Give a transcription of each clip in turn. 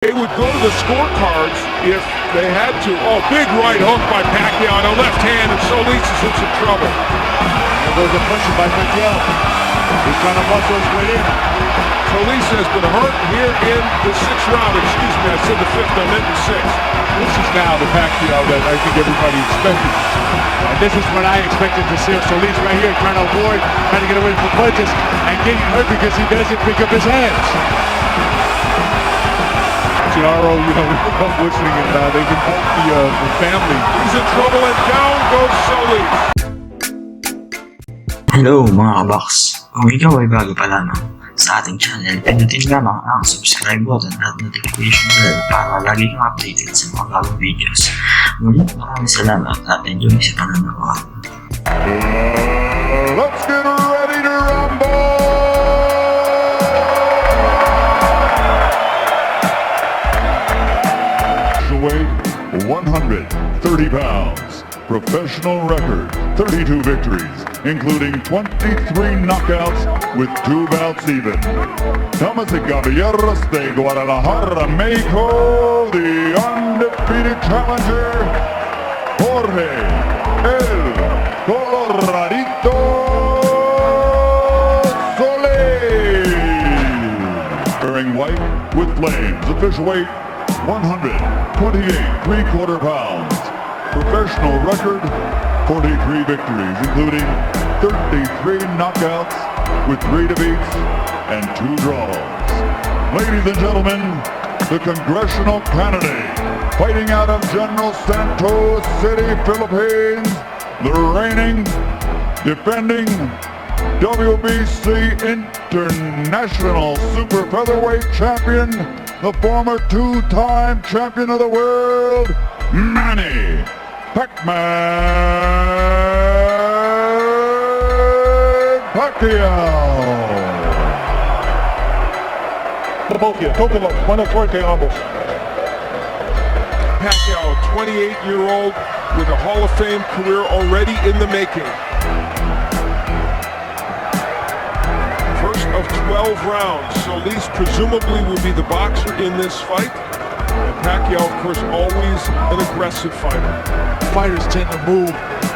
They would go to the scorecards if they had to. Oh, big right hook by Pacquiao on the left hand, and Solis is in some trouble. There goes a punch by Pacquiao. He's trying to muscle his way in. Solis has been hurt here in the sixth round. Excuse me, I said the fifth, I meant the sixth. This is now the Pacquiao that I think everybody expected. And this is what I expected to see. Solis right here trying to avoid, trying to get away from punches, and getting hurt because he doesn't pick up his hands. Giaro, listening, and they can help the family. He's in trouble, and down goes Solis. Hello mga kabox! Kung ikaw ay bago pa lamang sa ating channel, pinutin lamang ang subscribe button at notification bell para lagi kang updated sa mga bagong videos. Ngunit maraming salamat at enjoy sa pananood. Let's get ready to rumble! Weight 130 pounds. Professional record 32 victories, including 23 knockouts with 2 bouts even. Damas y caballeros de Guadalajara, Mexico, the undefeated challenger, Jorge El Coloradito Solis. Wearing white with flames. Official weight 128 3/4 pounds. Professional record 43 victories, including 33 knockouts with 3 defeats and 2 draws. Ladies and gentlemen, the congressional candidate fighting out of General Santos City, Philippines, the reigning, defending WBC International Super Featherweight Champion, the former 2-time champion of the world, Manny Pacman Pacquiao. Pacquiao, a 28-year-old with a Hall of Fame career already in the making. First of 12 rounds. Solis presumably will be the boxer in this fight. And Pacquiao, of course, always an aggressive fighter. Fighters tend to move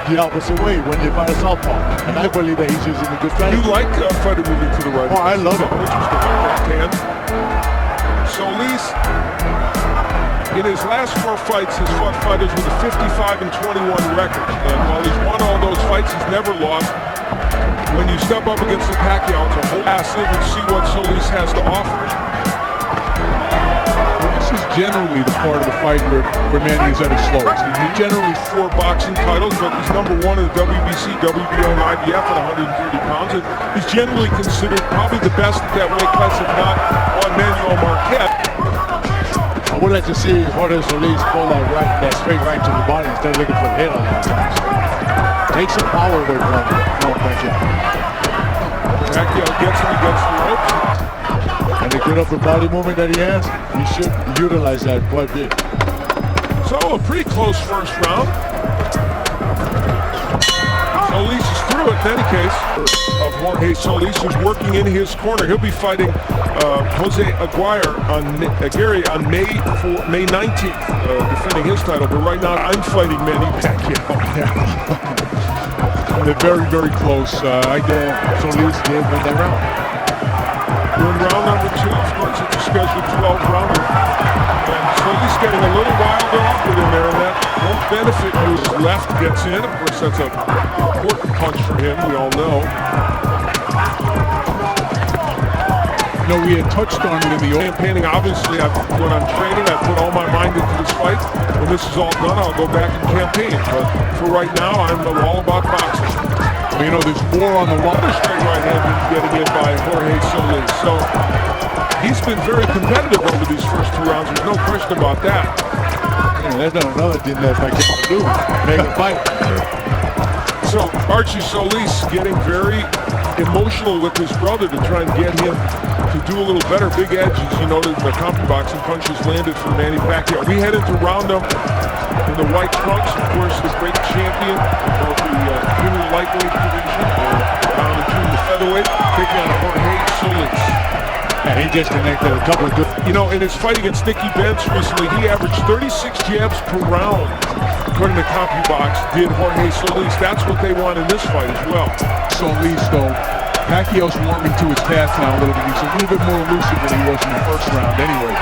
the opposite way when they fight a southpaw, and I believe that he's using a good strategy. You like a fighter moving to the right? Oh, I love it. Interesting. Left hand. Solis, in his last 4 fights, has fought fighters with a 55-21 record. And while he's won all those fights, he's never lost. When you step up against the Pacquiao, it's a whole ass in and see what Solis has to offer. This is generally the part of the fight where Manny is at his slowest. He generally 4 boxing titles, but he's number 1 in the WBC, WBO, and IBF at 130 pounds. And he's generally considered probably the best at that weight class, if not on Manuel Marquette. I would like to see Jorge Solis pull that straight right to the body instead of looking for the head on that. Take some power away from Pacquiao. Pacquiao gets him against the ropes. And the good upper body movement that he has, he should utilize that quite a bit. So a pretty close first round. Solis is through it in any case. Of Jorge Solis, who's working in his corner. He'll be fighting Jose Aguirre on May 19th, defending his title. But right now, I'm fighting Manny Pacquiao. They're very, very close. I know Solis did win that round. We're in round number 2, of course, it's a scheduled 12-rounder. And Solis getting a little wilder off with him there, and that won't benefit whose left gets in. Of course, that's an important punch for him, we all know. We had touched on it in the campaigning. Obviously, when I'm training, I put all my mind into this fight. When this is all done, I'll go back and campaign. But for right now, I'm all about boxing. There's more on the line. Straight right hand getting in by Jorge Solis. So he's been very competitive over these first 2 rounds. There's no question about that. That's not another thing that Pacquiao can do. Make a fight. So Archie Solis getting very emotional with his brother to try and get him to do a little better. Big edge, as you noted in the comp boxing, punches landed for Manny Pacquiao. We head into roundup in the white trunks, of course, the great champion of the junior lightweight division, down into the featherweight, taking on Jorge Solis. And he just connected a couple of good. You know, in his fight against Nicky Benz recently, he averaged 36 jabs per round. According to CompuBox, did Jorge Solis. That's what they want in this fight as well. Solis, though, Pacquiao's warming to his path now a little bit. He's a little bit more elusive than he was in the first round anyway.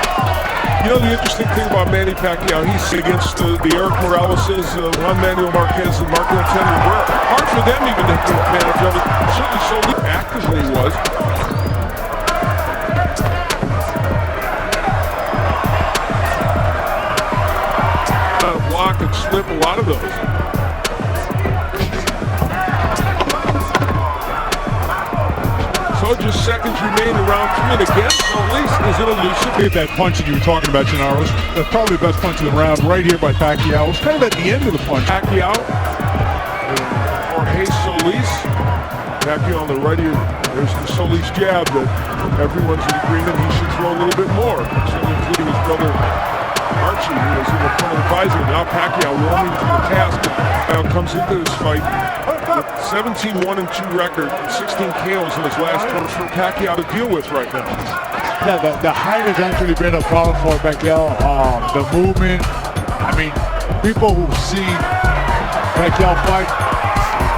You know, the interesting thing about Manny Pacquiao, he's against the Eric Moraleses, Juan Manuel Marquez, and Marco Antonio Rivera. Hard for them even to take advantage of it. Certainly Solis actively was. Block and slip a lot of those. So just seconds remain in round 3, and again, Solis is an elusive. Hit that punch that you were talking about, Gennaro. That's probably the best punch of the round right here by Pacquiao. It was kind of at the end of the punch. Pacquiao, Jorge Solis. Pacquiao on the right here. There's the Solis jab that everyone's in agreement he should throw a little bit more, certainly including his brother Archie, who is in the front advisor. Now Pacquiao warming to the task. Pacquiao comes into this fight with 17-1-2 record, 16 KOs in his last one for Pacquiao to deal with right now. Yeah, the height has actually been a problem for Pacquiao. The movement. I mean, people who see Pacquiao fight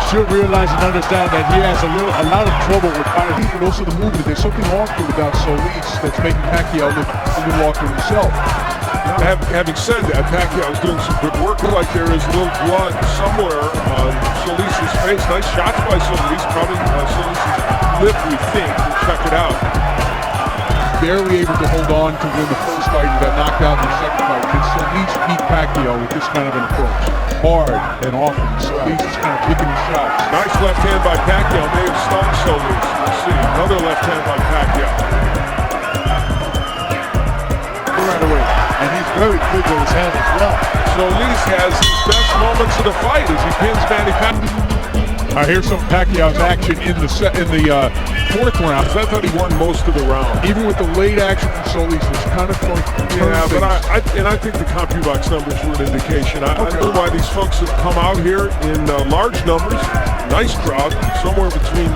should realize and understand that he has a lot of trouble with fighting. But also the movement. There's something awkward about Solis that's making Pacquiao look a little awkward himself. Having said that, Pacquiao is doing some good work. Like there is a little blood somewhere on Solis' face. Nice shots by Solis. Probably Solis' lip, we think. We'll check it out. Barely able to hold on to win the first fight and got knocked out in the second fight. Can Solis beat Pacquiao with this kind of an approach? Hard and often. Solis is kind of picking his shots. Nice left hand by Pacquiao. May have stunned Solis. We'll see. Another left hand by Pacquiao. Right away. And he's very quick with his hand as well. Solis has his best moments of the fight as he pins Manny Pacquiao. Here's some Pacquiao's action in the fourth round. I thought he won most of the round. Even with the late action from Solis, was kind of throwing. Yeah, but I think the CompuBox numbers were an indication. I know why these folks have come out here in large numbers. Nice crowd, somewhere between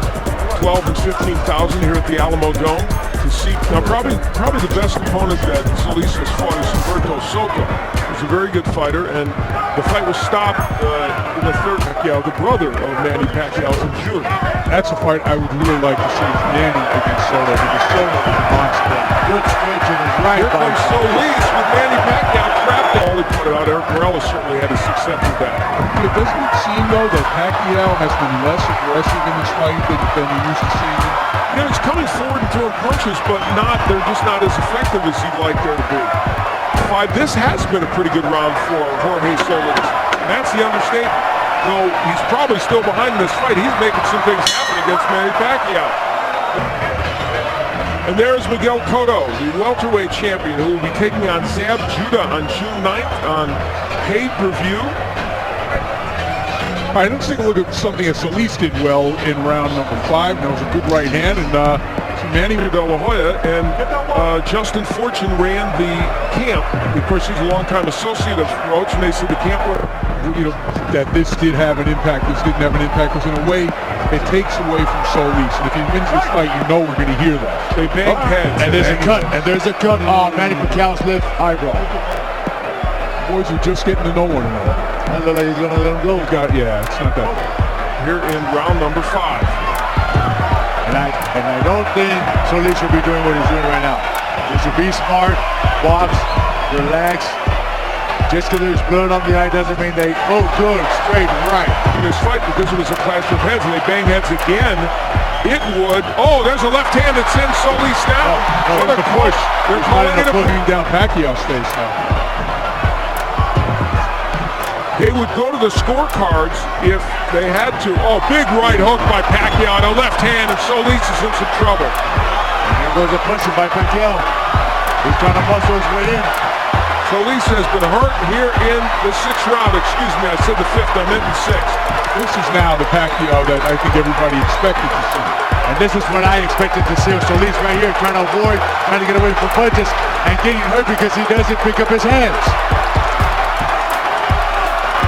12 and 15,000 here at the Alamo Dome to see. Now, probably the best opponent that Solis has fought is Humberto Soto. He's a very good fighter, and the fight was stopped in the third. Pacquiao, the brother of Manny Pacquiao, in June. That's a fight I would really like to see Manny against Soto, because Soto is a monster. Good stretch in his right. Here comes Solis with Manny Pacquiao trapped. All he put it out. Eric Morales certainly had his success with that. Doesn't it seem, though, that Pacquiao has been less aggressive in this fight than he used to see him? You know, he's coming forward and throwing punches, but they're just not as effective as he'd like there to be. This has been a pretty good round for Jorge Solis. And that's the understatement. Though he's probably still behind in this fight, he's making some things happen against Manny Pacquiao. And there's Miguel Cotto, the welterweight champion, who will be taking on Zab Judah on June 9th on pay-per-view. All right, let's take a look at something that Solis did well in round number 5. That was a good right hand, and Manny De La Hoya and Justin Fortune ran the camp. Of course, he's a longtime associate of Roach, and they said the camp were, that this did have an impact, this didn't have an impact, because in a way, it takes away from Solis. And if he wins this fight, you know we're going to hear that. They bang heads. And there's a cut on Manny Pacquiao's left eyebrow. Boys are just getting to know one another. I look like he's going to let him go. Yeah, it's not that. Here in round number 5. And I don't think Solis should be doing what he's doing right now. He should be smart, box, relax. Just because there's blood on the eye doesn't mean they, good, straight, right. In this fight, because it was a clash of heads and they bang heads again, it would, there's a left hand that sends Solis down. What a push. They're calling it a pushing down Pacquiao's face now. They would go to the scorecards if they had to. Big right hook by Pacquiao and a left hand, and Solis is in some trouble. And here goes a punch by Pacquiao. He's trying to muscle his way in. Solis has been hurt here in the 6th round. Excuse me, I said the 5th, I meant the 6th. This is now the Pacquiao that I think everybody expected to see. And this is what I expected to see. Solis right here trying to avoid, trying to get away from punches, and getting hurt because he doesn't pick up his hands.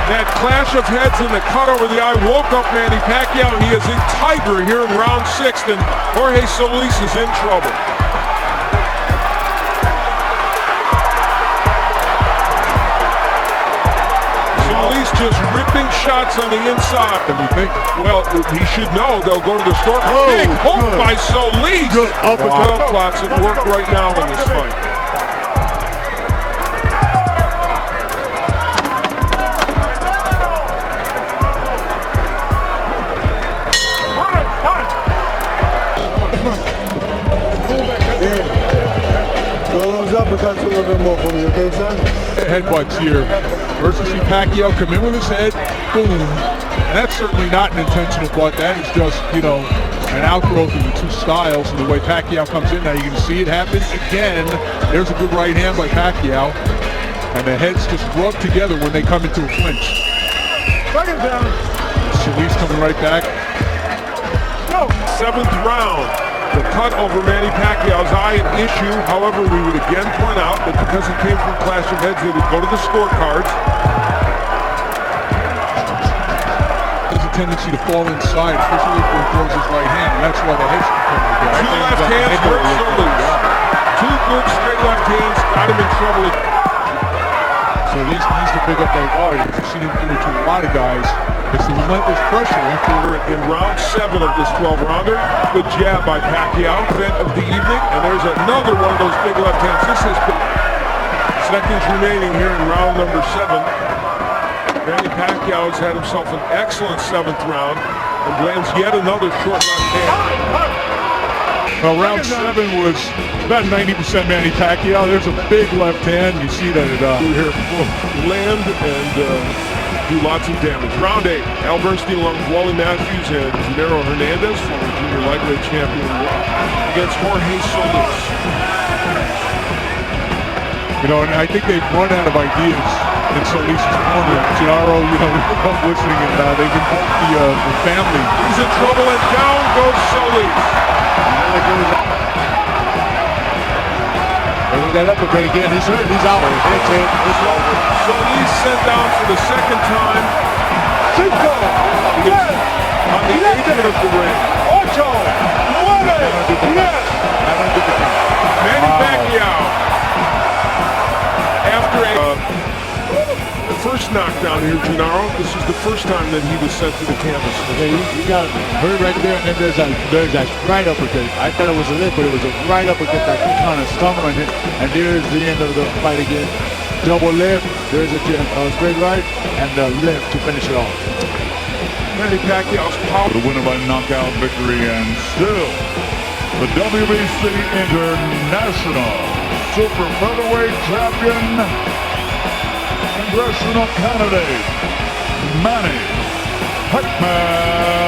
That clash of heads and the cut over the eye woke up Manny Pacquiao. He is a tiger here in round 6, and Jorge Solis is in trouble. just ripping shots on the inside. Than we think. Well, he should know they'll go to the store. Oh, Big hook good. by Solis. Good uppercut. Well, plots at work right now in this fight. Those uppercuts a little bit more for me, okay, son? Headbutts here. First you see Pacquiao come in with his head, boom. And that's certainly not an intentional butt. That is just, you know, an outgrowth of the two styles and the way Pacquiao comes in. Now you can see it happen again. There's a good right hand by Pacquiao. And the heads just rub together when they come into a clinch. Second down. Solis coming right back. Seventh round. The cut over Manny Pacquiao's eye an issue. However, we would again point out that because it came from clash of heads, they would go to the scorecards. There's a tendency to fall inside, especially if he throws his right hand, and that's why the heads can come together. Two left hands hurt Solis. Two good straight left hands got him in trouble. So he needs to pick up that guard. You've seen him do it to a lot of guys. It's the relentless pressure after In round 7 of this 12-rounder, good jab by Pacquiao, event of the evening, and there's another one of those big left hands. This is seconds remaining here in round number 7. Manny Pacquiao has had himself an excellent 7th round and lands yet another short left hand. Well, round 7 was about 90% Manny Pacquiao. There's a big left hand. You see that it Here, land and do lots of damage. Round 8, Al Bernstein along with Wally Matthews and Junero Hernandez, former junior lightweight champion, against Jorge Solis. You know, and I think they've run out of ideas in Solis' corner. Gennaro, you know, we're listening, and they've invoked the family. He's in trouble and down goes Solis. That uppercut again. He's hurt. He's out. It's it. It's over. Solis sent down for the second time. Cinco. He is on the apron of the ring. Ocho. Nueve. Diez. Manny Pacquiao, after the first knockdown here, Gennaro, this is the first time that he was sent to the canvas. Yeah, you got hurt right there, and then there's that right uppercut. I thought it was a lift, but it was a right uppercut that kind of stung him, and there's the end of the fight again. Double lift, there's a straight right, and the lift to finish it off. Manny Pacquiao's power. The winner by knockout victory, and still the WBC International Super Featherweight Champion, congressional candidate Manny Pacman.